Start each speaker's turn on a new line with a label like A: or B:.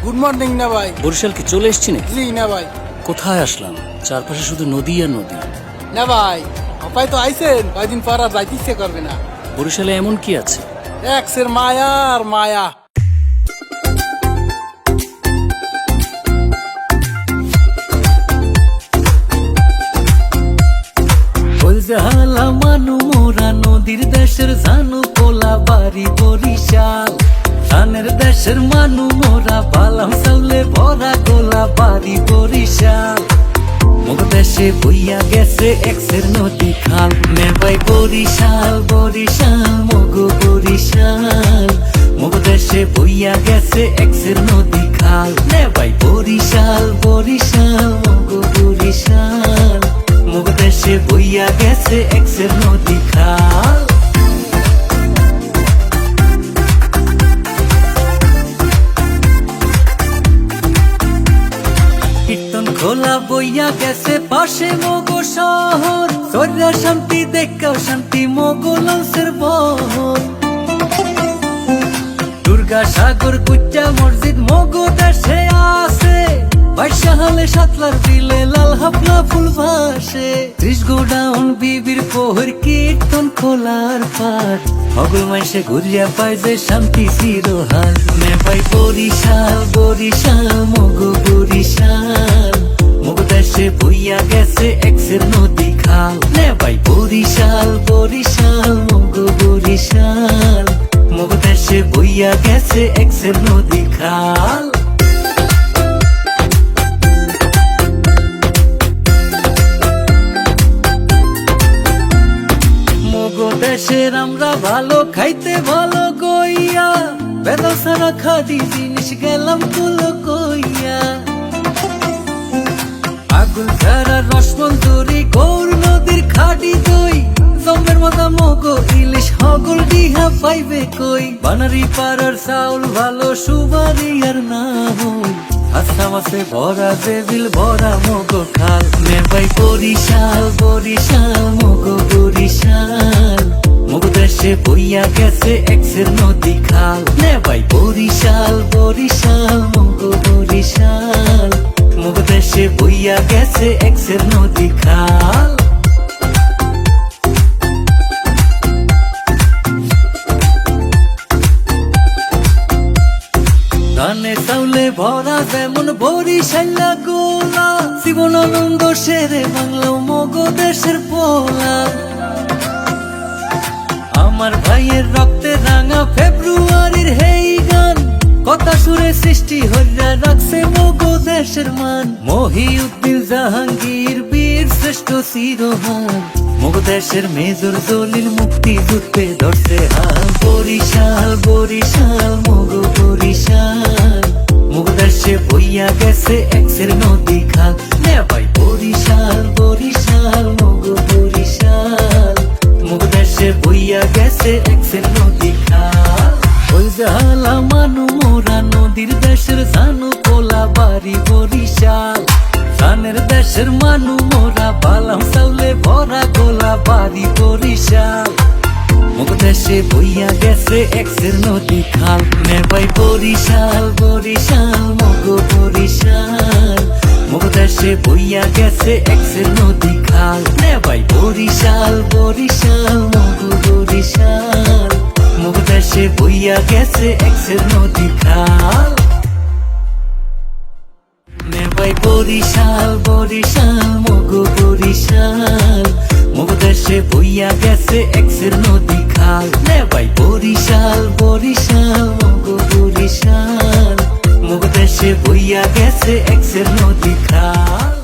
A: Good morning না ভাই।
B: বরিশাল কি চলে এসছি নাকি?
A: জি না ভাই।
B: কোথায় আসলাম? চারপাশে শুধু নদী আর নদী।
A: না ভাই, অপায় তো আইছেন, কয়দিন পর আর যাইতে ইচ্ছে করবে না।
B: বরিশালে এমন কি আছে?
A: এক্সের মায়া আর মায়া।
B: বলজালা মানু মোরা নদীর দেশের জানু পোলা বাড়ি বরিশাল। ধানের দেশের মানু মোরা বালাম চাউলে ভরা গোলা বাড়ি বরিশাল। মোগ দেশে বইয়া গেছে এক্সের নদী খাল। মে ভাই বরিশাল বরিশাল মোগ বরিশাল। মোগ দেশে বইয়া গেছে এক্সের নদী খাল। মে ভাই বরিশাল বরিশাল মোগ বরিশাল। মোগ দেশে বইয়া গেছে এক্সের নদী খাল। কীর্তন খোলা বইয়া গেছে পাশে মগো শহর। সর্যা শান্তি দেখাও শান্তি মগো লঞ্চের বহর। দুর্গা সাগর কুচ্চা মসজিদ মগো দেশে আছে। বাইশাহালে সাতলার বিলে লাল হাফলা ফুল ভাসে। 30 গোডাউন বিবির পোহর কীর্তন খোলার পার। মগল মাইসে ঘুরিয়া পায় যে শান্তি চিরহাল। মে ভাই বরিশাল বরিশাল মগো বরিশাল। মগ দেশে বইয়া গেছে এক্সের নদী খাল। মে ভাই বরিশাল বরিশাল মগো বরিশাল। মগ দেশে বইয়া গেছে এক্সের নদী খাল। দেশের আমরা ভালো খাইতে ভালো গইয়া। বেদা সারা খাদি জিনিস গেলাম তুলো কইয়া। আগুন ছাড়া রসমঞ্জুরি গৌর নদীর খাটি দই। জমের মাথা মগো ইলিশ হগল ডিহা পাইবে কই। বানারি পাড়ার চাউল ভালো সুবারি আর না হই। আসামাসে ভরা জেবিল ভরা মগো খাল। মে ভাই বরিশাল বরিশাল মগো বরিশাল। মগ দেশে বইয়া গেছে এক্সের নদী খাল। মে ভাই বরিশাল বরিশাল মগো বরিশাল। মগ দেশে বইয়া গেছে এক্সের নদী খাল। ধানে চাউলে ভরা যেমন বরিশাল্লা গোলা। জীবনানন্দ শেরে বাংলা মগ দেশের পোলা। আমার ভাইয়ের রক্তে রাঙা ফেব্রুয়ারির হেই গান। কথা সুরে সৃষ্টি হইয়া রাখছে মগ দেশের মান। মহিউদ্দিন জাহাঙ্গীর বীর শ্রেষ্ঠ শিরোহান। মগ দেশের মেজর জলিল মুক্তি যুদ্ধে ধরছে হাল। বরিশাল বরিশাল মগ বরিশাল। মগ দেশে বইয়া গেছে এক্সের নদী খাল। নে ভাই বরিশাল বরিশাল মগ বরিশাল। মগ দেশে বইয়া গেছে এক্সের নদী খাল। ওই জালা মানু মোরা নদীর দেশের জানু পোলা বাড়ি বরিশাল। ধানের দেশের মানু মোরা বালাম চাউলে ভরা গোলা বাড়ি বরিশাল। মগ দেশে বইয়া গেছে এক্সের নদী খাল। মে ভাই বরিশাল বরিশাল মগ বরিশাল। মগ দেশে বইয়া গেছে এক্সের নদী খাল। মে ভাই বরিশাল বরিশাল মগ বরিশাল। মগ দেশে বইয়া গেছে এক্সের নদী খাল। মে ভাই বরিশাল বরিশাল মগ বরিশাল। মগ দেশে বইয়া গেছে এক্সের নদী খাল। মে ভাই বরিশাল বরিশাল মগ বরিশাল। মগ দেশে বইয়া গেছে এক্সের নদী খাল।